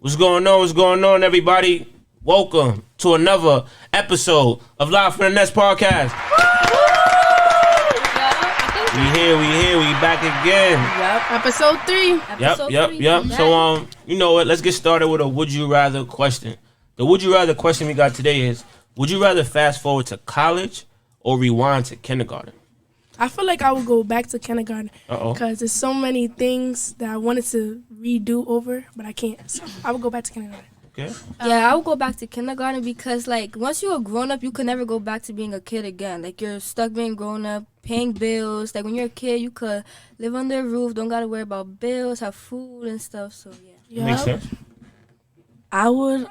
What's going on? What's going on, everybody? Welcome to another episode of Live from the Nest podcast. We back again. Yep, episode 3. Yep. So, you know what? Let's get started with a would you rather question. The would you rather question we got today is: would you rather fast forward to college or rewind to kindergarten? I feel like I would go back to kindergarten because there's so many things that I wanted to redo over, but I can't. So I would go back to kindergarten. Okay. Yeah, I would go back to kindergarten because, like, once you're a grown-up, you can never go back to being a kid again. Like, you're stuck being grown-up, paying bills. Like, when you're a kid, you could live under a roof, don't got to worry about bills, have food and stuff, so, yeah. Makes sense. I would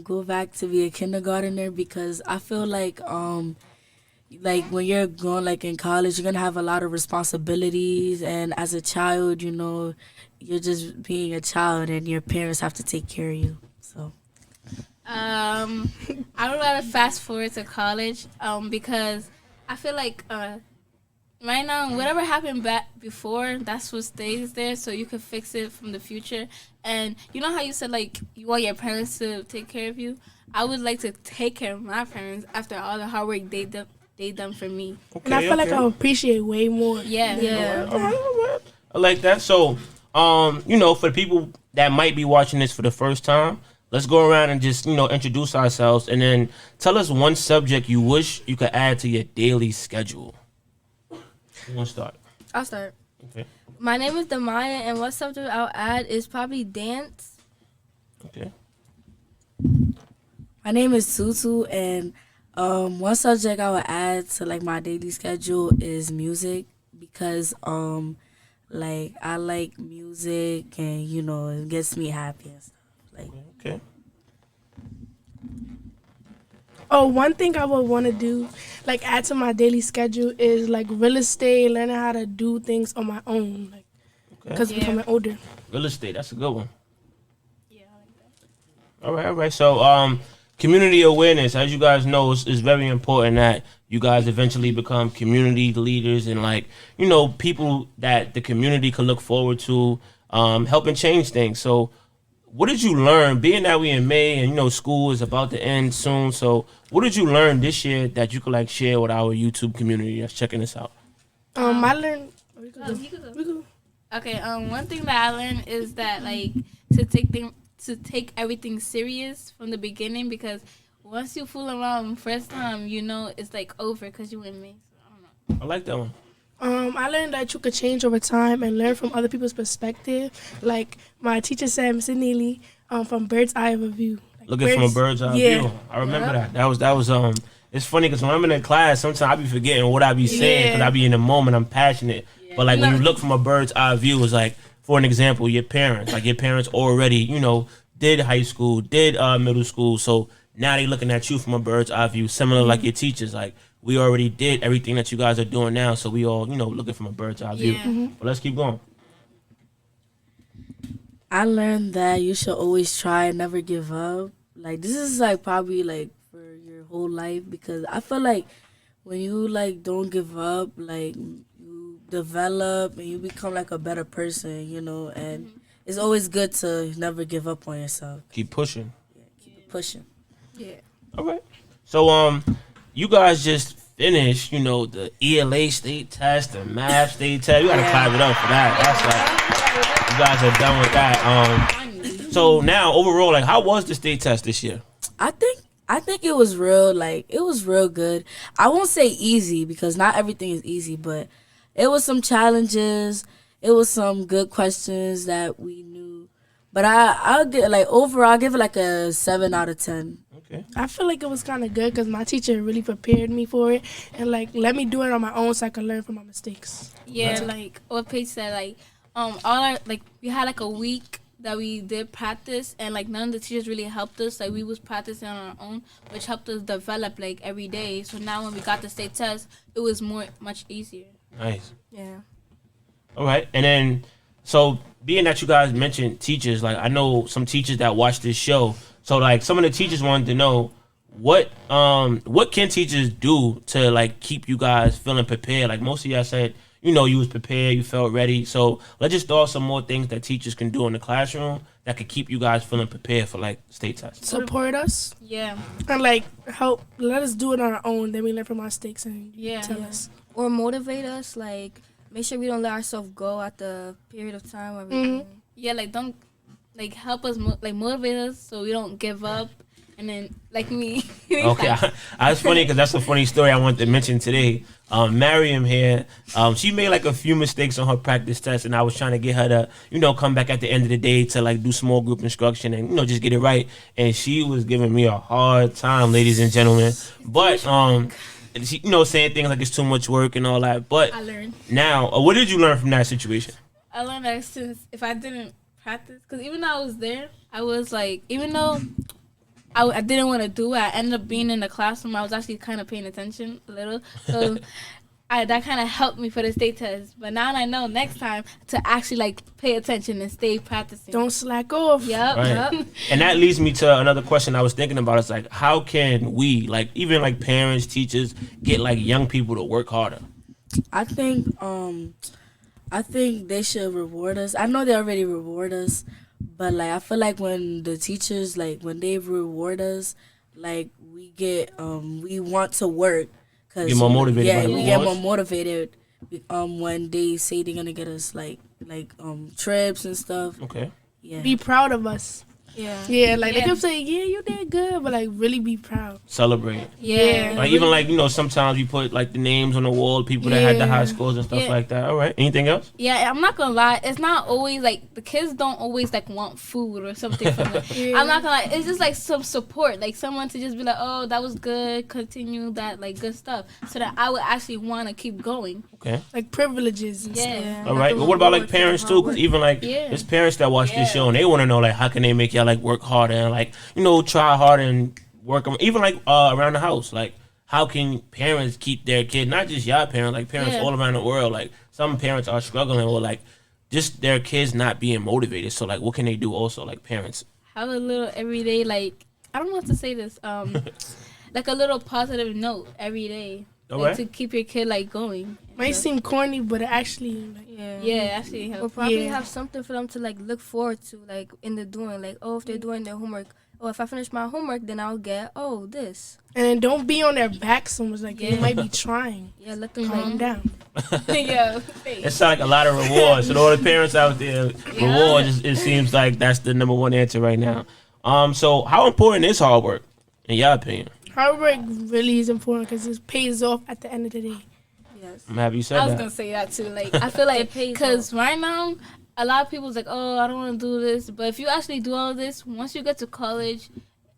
go back to be a kindergartner because I feel like when you're grown, like in college, you're gonna have a lot of responsibilities, and as a child, you know, you're just being a child, and your parents have to take care of you. So, I would rather fast forward to college, because I feel like right now, whatever happened back before, that's what stays there, so you can fix it from the future. And you know how you said, like, you want your parents to take care of you? I would like to take care of my parents after all the hard work they done for me. Okay, And I feel like I'll appreciate way more. Yeah. All right. I like that. So, you know, for the people that might be watching this for the first time, let's go around and just, you know, introduce ourselves and then tell us one subject you wish you could add to your daily schedule. You want to start? I'll start. Okay. My name is Demaya, and what subject I'll add is probably dance. Okay. my name is Tutu, and one subject I would add to like my daily schedule is music because like I like music and you know it gets me happy and stuff. Like Okay. Oh, one thing I would want to do, like add to my daily schedule, is like real estate, learning how to do things on my own, like because becoming older. Real estate, that's a good one. Yeah, I like that. All right. So, community awareness, as you guys know, is very important that you guys eventually become community leaders and, like, you know, people that the community can look forward to helping change things. So, what did you learn, being that we in May and, you know, school is about to end soon? So, what did you learn this year that you could, like, share with our YouTube community that's checking this out? I learned. You could go. Okay, one thing that I learned is that, like, to take everything serious from the beginning, because once you fool around first time, you know it's like over because you and me. So I don't know. I like that one. I learned that you could change over time and learn from other people's perspective. Like my teacher said, Mr. Neely, from Bird's Eye of a View. Like Looking from a bird's eye view. I remember that. That was it's funny because when I'm in class, sometimes I be forgetting what I be saying because I be in the moment. I'm passionate. But like when you look from a bird's eye view, it's like, for an example, your parents already, you know, did high school, did middle school. So now they looking at you from a bird's eye view, similar like your teachers. Like, we already did everything that you guys are doing now. So we all, you know, looking from a bird's eye view. Yeah. But let's keep going. I learned that you should always try and never give up. Like this is like probably like for your whole life because I feel like when you like don't give up, like you develop and you become like a better person, you know, and it's always good to never give up on yourself. Keep pushing. Keep pushing. Yeah. All right. So, you guys just finished, you know, the ELA state test, the math state test. You got to clap it up for that. That's like, you guys are done with that. So now, overall, like, how was the state test this year? I think it was real good. I won't say easy because not everything is easy, but it was some challenges. It was some good questions that we knew. But I'll get like overall, I'll give it like a 7 out of 10. Okay. I feel like it was kind of good because my teacher really prepared me for it and like let me do it on my own so I could learn from my mistakes. Yeah, like what Paige said, like all our like we had like a week that we did practice, and like none of the teachers really helped us. Like we was practicing on our own, which helped us develop like every day. So now when we got the state test, it was much easier. Nice. Yeah. All right. And then, so being that you guys mentioned teachers, like, I know some teachers that watch this show. So, like, some of the teachers wanted to know what can teachers do to, like, keep you guys feeling prepared? Like, most of y'all said, you know, you was prepared, you felt ready. So let's just throw out some more things that teachers can do in the classroom that could keep you guys feeling prepared for like state tests. Support us Yeah. and like help. Let us do it on our own. Then we learn from our mistakes and Yeah. tell Yeah. us. Or motivate us, like make sure we don't let ourselves go at the period of time where we Mhm. Yeah, like don't like help us like motivate us so we don't give up. And then like me. Okay, it's funny because that's a funny story I wanted to mention today. Mariam here, she made like a few mistakes on her practice test, and I was trying to get her to, you know, come back at the end of the day to like do small group instruction and, you know, just get it right. And she was giving me a hard time, ladies and gentlemen. But she, you know, saying things like it's too much work and all that. But I learned. now, what did you learn from that situation? I learned that since if I didn't practice, because even though I was there, I was like, even though I didn't want to do it, I ended up being in the classroom. I was actually kind of paying attention a little. So that kind of helped me for the state test. But now I know next time to actually like pay attention and stay practicing. Don't slack off. Yep. Right. Yep. And that leads me to another question I was thinking about. It's like, how can we, like, even like parents, teachers, get like young people to work harder? I think they should reward us. I know they already reward us, but like I feel like when the teachers like when they reward us, like we get we want to work because Get more motivated by the we get more rewards. motivated when they say they're gonna get us like trips and stuff. Okay. Yeah. Be proud of us. Yeah. Yeah, like they Yeah. can say, yeah, you did good, but like really be proud. Celebrate. Yeah. Like even like, you know, sometimes we put like the names on the wall, people that had the high Yeah. scores and stuff Yeah. like that. All right. Anything else? Yeah, I'm not gonna lie. It's not always like the kids don't always like want food or something from them. Yeah. I'm not gonna lie. It's just like some support, like someone to just be like, "Oh, that was good. Continue that, like good stuff," so that I would actually want to keep going. Okay. Like privileges and stuff. Yeah. All right. But what about like parents too? Because even like Yeah. there's parents that watch this Yeah. show and they want to know like how can they make y'all like work harder and like, you know, try harder and work even like around the house. Like how can parents keep their kid, not just y'all parents, like parents Yeah. all around the world. Like some parents are struggling with like just their kids not being motivated. So like what can they do also, like parents? Have a little everyday, like I don't know how to say this, like a little positive note every day, All like right. to keep your kid like going. Might seem corny, but it actually like, Yeah. Yeah, actually Or help. probably Yeah. have something for them to like look forward to, like in the doing. Like, oh, if they're doing their homework, oh, if I finish my homework, then I'll get this. and then don't be on their back so much. Like Yeah. you might be trying. Yeah, let them Calm like down. Yeah. It sounds like a lot of rewards. So to all the parents out there, rewards, it seems like that's the number one answer right now. So how important is hard work in your opinion? Hard work really is important because it pays off at the end of the day. yes. I'm happy you said I was that. gonna say that too. Like I feel like It pays because right now a lot of people's like, oh, I don't want to do this. But if you actually do all of this, once you get to college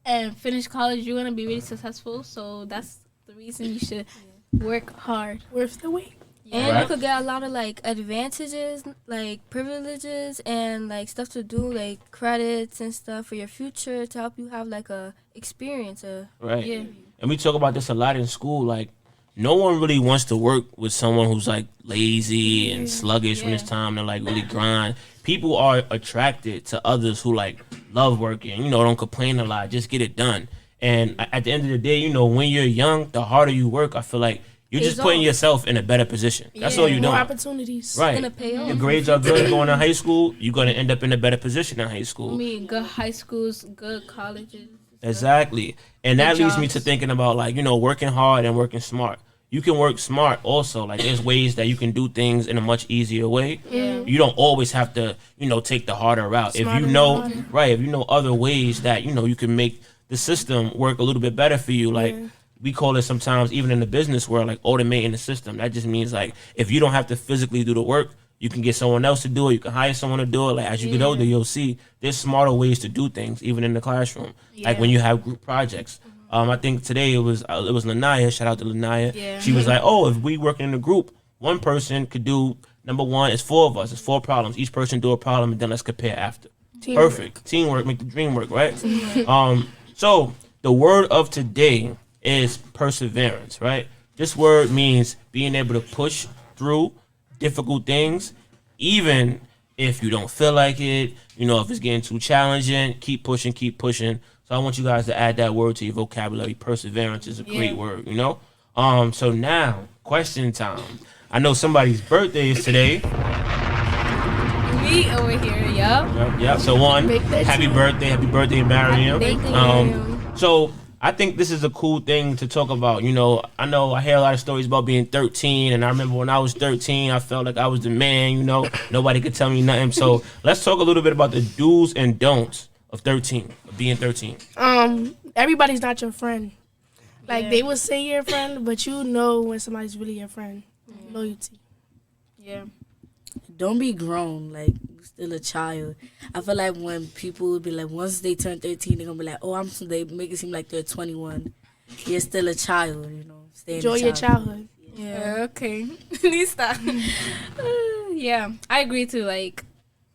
and finish college, you're gonna be really successful. So that's the reason you should work hard. Worth the wait. And Right. you could get a lot of like advantages, like privileges, and like stuff to do, like credits and stuff for your future to help you have like a experience. Right. Yeah. And we talk about this a lot in school. Like, no one really wants to work with someone who's like lazy and sluggish when it's time to like really grind. People are attracted to others who like love working, you know, don't complain a lot, just get it done. And at the end of the day, you know, when you're young, the harder you work, I feel like you're just Pays putting off. yourself in a better position. That's all you're More doing. opportunities. Right. Gonna pay off. Your grades are good going to high school, you're going to end up in a better position in high I school. mean, good high schools, good colleges. Exactly. And that Good leads me to jobs. thinking about like, you know, working hard and working smart. You can work smart also. Like there's ways that you can do things in a much easier way. Yeah. You don't always have to, you know, take the harder route. If Smarter you than know, harder. right, if you know other ways that, you know, you can make the system work a little bit better for you. Like we call it sometimes, even in the business world, like automating the system. That just means like if you don't have to physically do the work, you can get someone else to do it. You can hire someone to do it. Like as you get older, you'll see there's smarter ways to do things, even in the classroom. Like when you have group projects. I think today it was Lanaya. Shout out to Lanaya. Yeah. She was like, "Oh, if we work in a group, one person could do number one. It's four of us. It's four problems. Each person do a problem, and then let's compare after. Teamwork. Perfect. Teamwork make the dream work, right? So the word of today is perseverance, right? This word means being able to push through difficult things, even if you don't feel like it. You know, if it's getting too challenging, keep pushing, keep pushing. So I want you guys to add that word to your vocabulary. Perseverance is a great word, you know? So now, question time. I know somebody's birthday is today. Me over here, yup. Yep. So one, Make that happy too. birthday, Mariam. Thank you. So I think this is a cool thing to talk about. You know I hear a lot of stories about being 13, and I remember when I was 13, I felt like I was the man. You know, nobody could tell me nothing. So let's talk a little bit about the do's and don'ts of 13, of being 13. Everybody's not your friend. Like they will say you're a friend, but you know when somebody's really your friend. Loyalty. Yeah. Don't be grown, like you're still a child. I feel like when people would be like, once they turn 13, they're gonna be like, oh, they make it seem like they're 21. You're still a child, you know. Stay Enjoy your childhood. Yeah, okay. Lista. Yeah, I agree too. Like,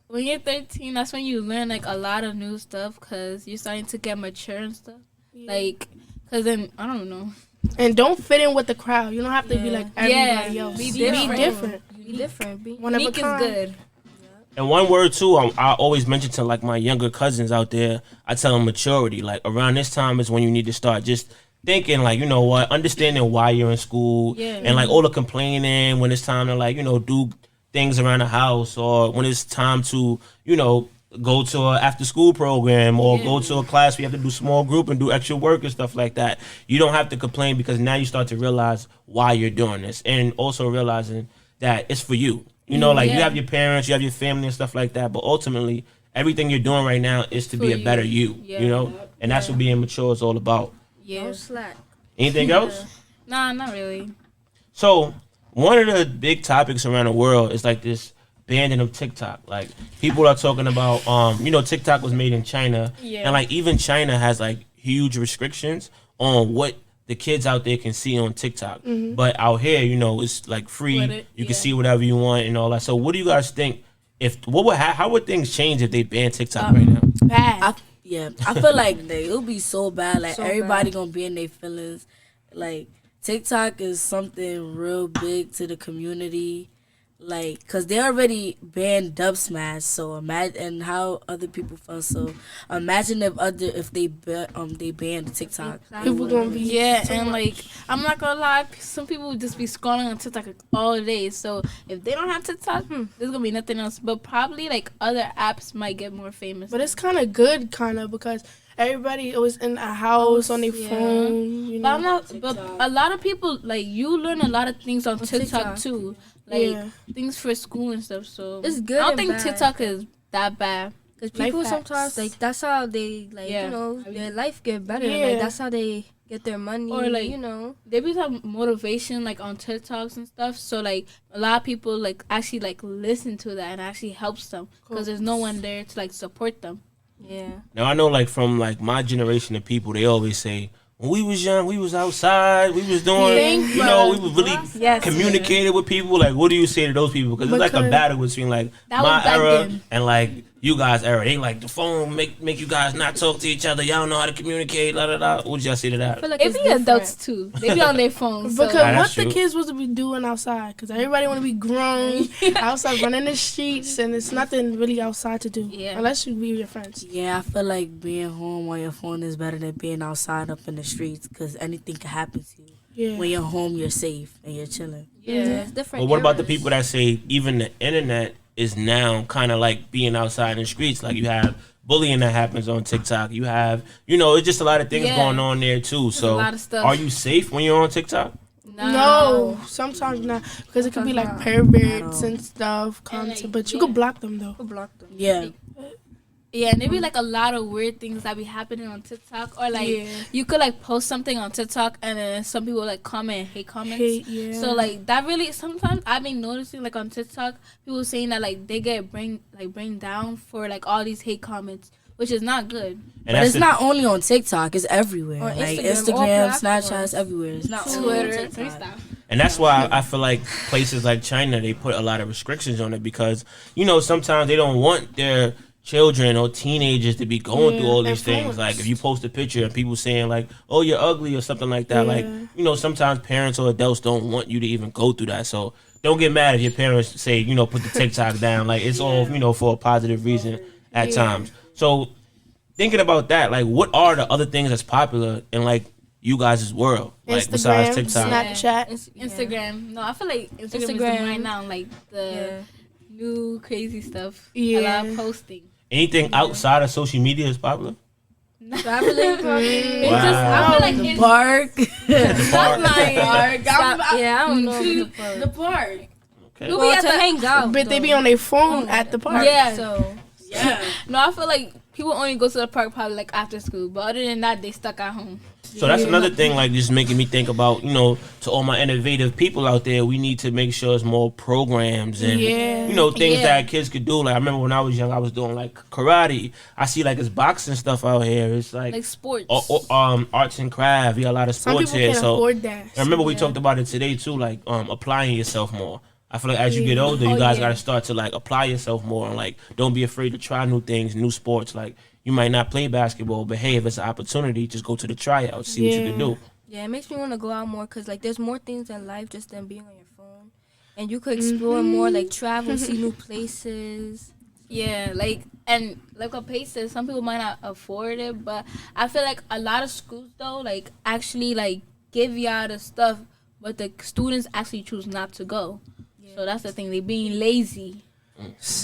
when you're 13, that's when you learn, like, a lot of new stuff because you're starting to get mature and stuff. Yeah. Like, because then, I don't know. And don't fit in with the crowd. You don't have to be like everybody else. Be Be different. different. Be different. Be One of a Unique is kind. good. And one word too, I always mention to like my younger cousins out there, I tell them maturity. Like around this time is when you need to start just thinking, like, you know what, understanding why you're in school, Yeah. and like all the complaining when it's time to, like, you know, do things around the house, or when it's time to, you know, go to an after school program or go to a class where you have to do small group and do extra work and stuff like that. You don't have to complain because now you start to realize why you're doing this, and also realizing that it's for you. You know, like you have your parents, you have your family and stuff like that, but ultimately everything you're doing right now is to be a better you, you know? And that's what being mature is all about. Yeah. Don't slack. Anything else? Nah, not really. So one of the big topics around the world is like this banning of TikTok. Like people are talking about, you know, TikTok was made in China, and like even China has like huge restrictions on what the kids out there can see on TikTok. But out here, you know, it's like free. You can see whatever you want and all that. So what do you guys think? How would things change if they ban TikTok right now? Bad. I feel like it'll be so bad. Like So everybody bad. gonna be in their feelings. Like TikTok is something real big to the community. Like, cause they already banned Dub Smash, so imagine how other people felt. So imagine if they banned TikTok. People gonna be Yeah, so and much. like, I'm not gonna lie, some people would just be scrolling on TikTok like, all day. So if they don't have TikTok, there's gonna be nothing else. But probably like other apps might get more famous. But it's kind of good, because everybody always in a house on their yeah. phone. You But I'm know, not. But a lot of people like you learn a lot of things on TikTok too, like Yeah. things for school and stuff. So It's good I don't and think bad. TikTok is that bad. Because Life people hacks. sometimes, like, that's how they, like, Yeah. you know, their life get better. Yeah. Like, that's how they get their money. Or, like, you know. They be have motivation like on TikToks and stuff. So like a lot of people like actually like listen to that and actually helps them because there's no one there to like support them. Yeah. Now I know, like from like my generation of people, they always say when we was young, we was outside, we was doing, you know, we was really Yes. communicating with people. Like, what do you say to those people? Because it's like a Because- battle between like That my was back era then. and like you guys' era. They like the phone make you guys not talk to each other. Y'all know how to communicate. La da da. What would y'all say to I that? feel like It it's be different. adults too. They be on their phones. So. because Nah, what that's the true. kids supposed to be doing outside? Because everybody want to be grown outside, running the streets, and it's nothing really outside to do. Yeah. Unless you be with your friends. Yeah, I feel like being home on your phone is better than being outside up in the streets because anything can happen to you. Yeah. When you're home, you're safe and you're chilling. Yeah, it's different. But what about the eras. people that say even the internet is now kind of like being outside in the streets? Like you have bullying that happens on TikTok. You have, you know, it's just a lot of things Yeah. going on there too. So a lot of stuff. are you safe when you're on TikTok? No, sometimes not. Because it could be like Sometimes perverts and stuff, content. But you could block them though. Who blocked them? Yeah. Yeah, and there be like a lot of weird things that be happening on TikTok, or like Yeah. you could like post something on TikTok and then some people like comment hate comments. Hate, yeah. So like that really sometimes I've been noticing like on TikTok people saying that like they get bring down for like all these hate comments, which is not good. And But it's the- not only on TikTok, it's everywhere. On Like Instagram, all Instagram, platforms. Snapchat, it's everywhere. It's not only on Twitter, TikTok. And that's why I feel like places like China, they put a lot of restrictions on it because, you know, sometimes they don't want their children or teenagers to be going through all these things. Like if you post a picture and people saying like, oh, you're ugly or something like that. Like, you know, sometimes parents or adults don't want you to even go through that. So don't get mad if your parents say, you know, put the TikTok down. Like it's all, you know, for a positive reason at times. So thinking about that, like what are the other things that's popular and like you guys' world? Like besides Instagram, TikTok. Snapchat. Instagram. No, I feel like Instagram is the Instagram. right now, like the new crazy stuff. A Yeah. lot of posting. Anything outside of social media is popular? Traveling, probably. It's just, I feel like The it's park. not like Yeah, I don't know. The park. Okay. Who be Well, at to the- hang out. But they be on their phone at the park. Yeah. So Yeah. No, I feel like people only go to the park probably like after school, but other than that, they stuck at home. So that's another thing, like just making me think about, you know, to all my innovative people out there, we need to make sure it's more programs and, Yeah. you know, things Yeah. that kids could do. Like I remember when I was young, I was doing like karate. I see like it's boxing stuff out here. It's like, Sports. arts and craft. We got a lot of Some sports people here. can't So afford that. I remember we talked about it today too, like applying yourself more. I feel like as you get older, you Oh, guys yeah. got to start to like apply yourself more and like don't be afraid to try new things, new sports. Like you might not play basketball, but hey, if it's an opportunity, just go to the tryout, see what you can do. yeah, it makes me want to go out more because like there's more things in life just than being on your phone, and you could explore more, like travel, see new places. Yeah, like and like what Paige said, some people might not afford it, but I feel like a lot of schools though, like actually like give y'all the stuff, but the students actually choose not to go. So that's the thing, they being lazy.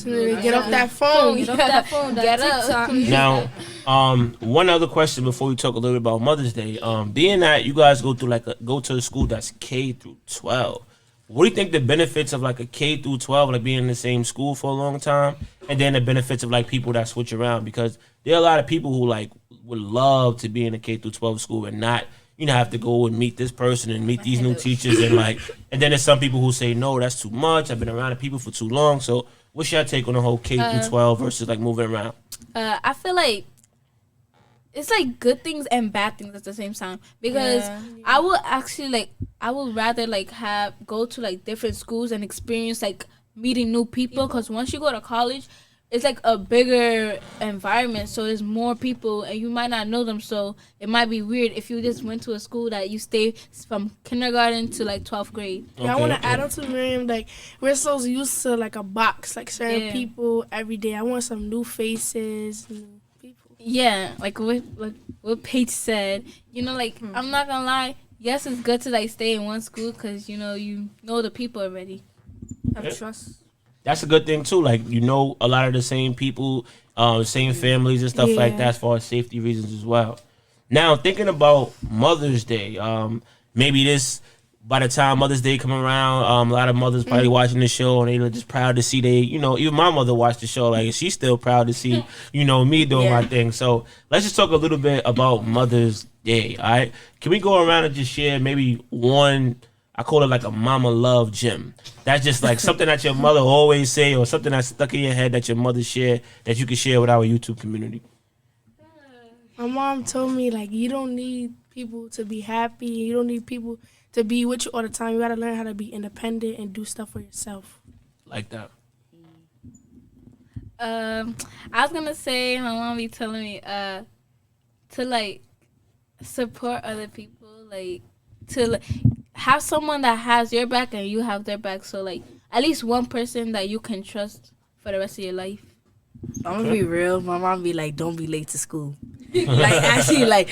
Get off that phone. Get off that phone, that Get up. TikTok. Now, one other question before we talk a little bit about Mother's Day. Being that you guys go through go to a school that's K through 12, what do you think the benefits of like a K through 12, like being in the same school for a long time, and then the benefits of like people that switch around? Because there are a lot of people who like would love to be in a K through 12 school and not, you know, have to go and meet this person and meet these new teachers and like, and then there's some people who say no, that's too much. I've been around the people for too long. So what's your take on the whole K through 12 versus like moving around? I feel like it's like good things and bad things at the same time because Yeah. I would actually like I would rather like go to like different schools and experience like meeting new people because once you go to college, it's like a bigger environment, so there's more people and you might not know them, so it might be weird if you just went to a school that you stay from kindergarten to like 12th grade. Yeah, I want to add on to Miriam. Like we're so used to like a box, like certain Yeah. people every day. I want some new faces, new people. Yeah, like what Paige said. You know, like I'm not gonna lie. Yes, it's good to like stay in one school because you know the people already. Have trust. That's a good thing too. Like, you know, a lot of the same people, same families and stuff like Yeah. that, as far as safety reasons as well. Now, thinking about Mother's Day, maybe this, by the time Mother's Day come around, a lot of mothers probably watching the show and they're just proud to see even my mother watched the show, like she's still proud to see, me doing my thing. So let's just talk a little bit about Mother's Day. All right, can we go around and just share maybe one? I call it like a mama love gem. That's just like something that your mother always say or something that's stuck in your head that your mother share that you can share with our YouTube community. My mom told me like you don't need people to be happy. You don't need people to be with you all the time. You gotta learn how to be independent and do stuff for yourself. Like that. I was gonna say my mom be telling me to like support other people, like to like, have someone that has your back and you have their back. So like at least one person that you can trust for the rest of your life. I'm gonna be real. My mom be like, "Don't be late to school." Like actually, like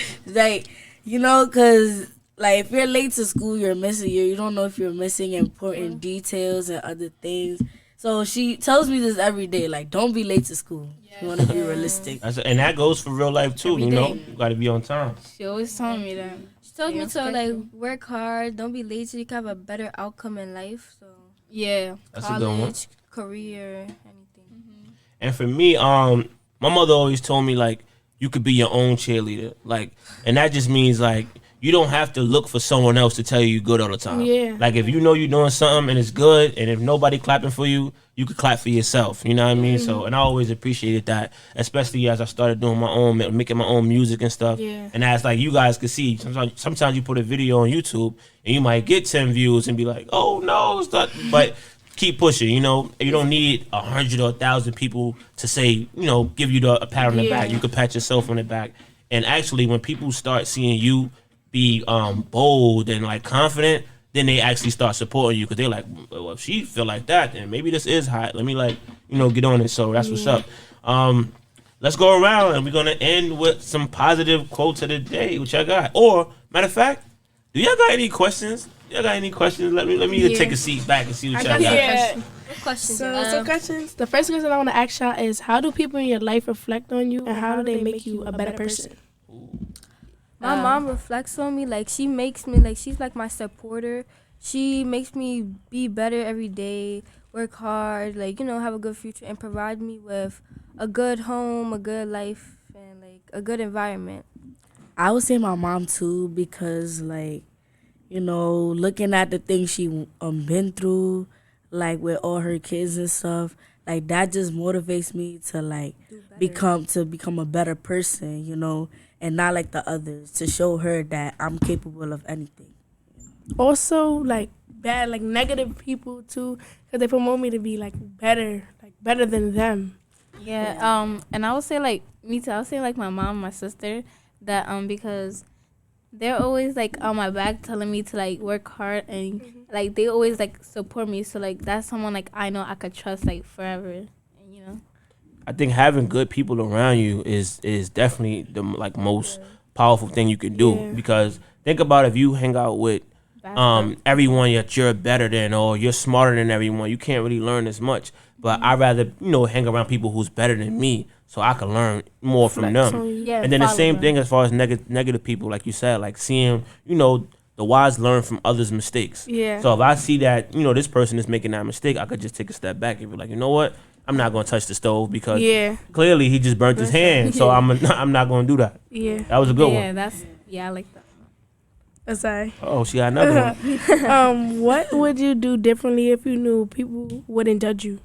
cause like if you're late to school, you're missing. You don't know if you're missing important details and other things. So she tells me this every day. Like, don't be late to school. You want to be realistic. And that goes for real life too. Every You know, day. you got to be on time. She always telling me that. She told me Yeah, to like special. work hard, don't be lazy. You can have a better outcome in life. So Yeah. That's a good one. college, career, anything. And for me, my mother always told me like you could be your own cheerleader, like, and that just means like you don't have to look for someone else to tell you you're good all the time. Yeah. Like if you know you're doing something and it's good, and if nobody clapping for you, you could clap for yourself. You know what I mean? So, and I always appreciated that, especially as I started doing my own, making my own music and stuff. Yeah. And as like you guys can see, sometimes you put a video on YouTube and you might get 10 views and be like, oh no, it's not. But keep pushing. You know, you don't need 100 or 1,000 people to say, give you a pat on the back. You can pat yourself on the back. And actually, when people start seeing you be bold and like confident, then they actually start supporting you because they're like, well, if she feel like that, then maybe this is hot. Let me get on it. So that's what's up. let's go around and we're gonna end with some positive quotes of the day. What y'all got? Or matter of fact, do y'all got any questions? Y'all got any questions? Let me take a seat back and see what y'all got. Yeah. Questions. Some questions. The first question I want to ask y'all is, how do people in your life reflect on you, and how do they make you a better person? My mom reflects on me. Like, she makes me, like, she's like my supporter. She makes me be better every day, work hard, like, you know, have a good future, and provide me with a good home, a good life, and, like, a good environment. I would say my mom too, because like, you know, looking at the things she been through, like with all her kids and stuff, like that just motivates me to like become a better person, you know, and not like the others, to show her that I'm capable of anything. Also, like bad, like negative people too, because they promote me to be like better than them. Yeah. And I would say like me too. I would say like my mom, my sister, that because they're always like on my back telling me to like work hard, and like they always like support me. So like that's someone like I know I could trust like forever. And, you know. I think having good people around you is definitely the like most powerful thing you can do, because think about if you hang out with everyone that you're better than or you're smarter than everyone, you can't really learn as much. But I'd rather, you know, hang around people who's better than me so I can learn more from them. Yeah, and then the same them. thing as far as negative people, like you said, like seeing, you know, the wise learn from others' mistakes. Yeah. So if I see that, you know, this person is making that mistake, I could just take a step back and be like, you know what? I'm not going to touch the stove because clearly he just burnt his hand. So I'm not going to do that. Yeah. That was a good Yeah, one. I like that. Sorry. Oh, she got another one. What would you do differently if you knew people wouldn't judge you?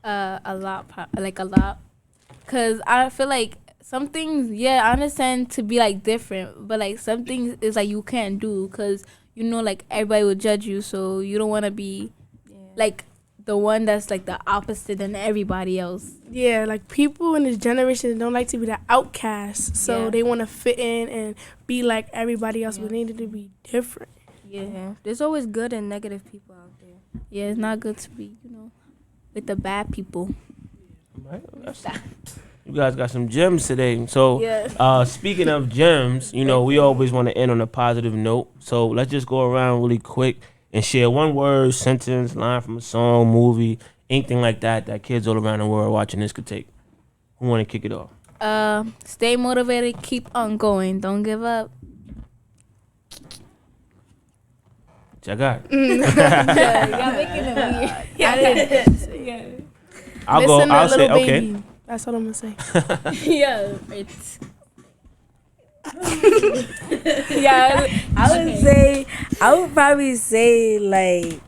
A lot. Because I feel like some things, I understand to be like different, but like some things is like you can't do because you know like everybody will judge you, so you don't want to be like the one that's like the opposite than everybody else. Yeah, like people in this generation don't like to be the outcast, so they want to fit in and be like everybody else, but they need to be different. Yeah, there's always good and negative people out there. Yeah, it's not good to be, you know, with the bad people. Right. You guys got some gems today. So speaking of gems, you know, we always want to end on a positive note. So let's just go around really quick and share one word, sentence, line from a song, movie, anything like that kids all around the world watching this could take. Who want to kick it off? Stay motivated, keep on going, don't give up. Check out. Y'all making it weird. I'll say Little okay. Baby. That's what I'm gonna say. Yeah, it's I would probably say stay.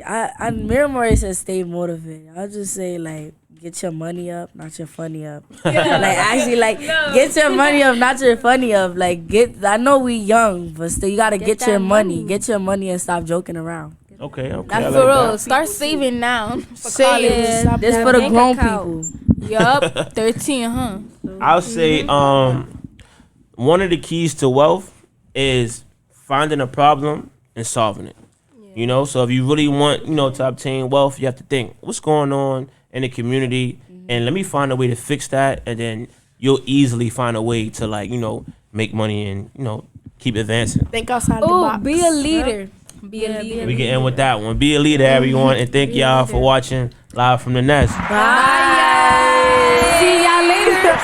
I Miramore says stay motivated. I'll just say like get your money up, not your funny up. Like actually get your money up, not your funny up. Like I know we young, but still you gotta get your money. Get your money and stop joking around. Okay. That's for real. Start saving now. Save. This for the grown account. people. Yup, 13, huh? I'll say one of the keys to wealth is finding a problem and solving it. You know, so if you really want, you know, to obtain wealth, you have to think what's going on in the community, and let me find a way to fix that, and then you'll easily find a way to like, you know, make money and, you know, keep advancing. Think outside the box. Be a leader. Be a leader. We can end with that one. Be a leader, everyone, and thank y'all for watching Live from the Nest. Bye.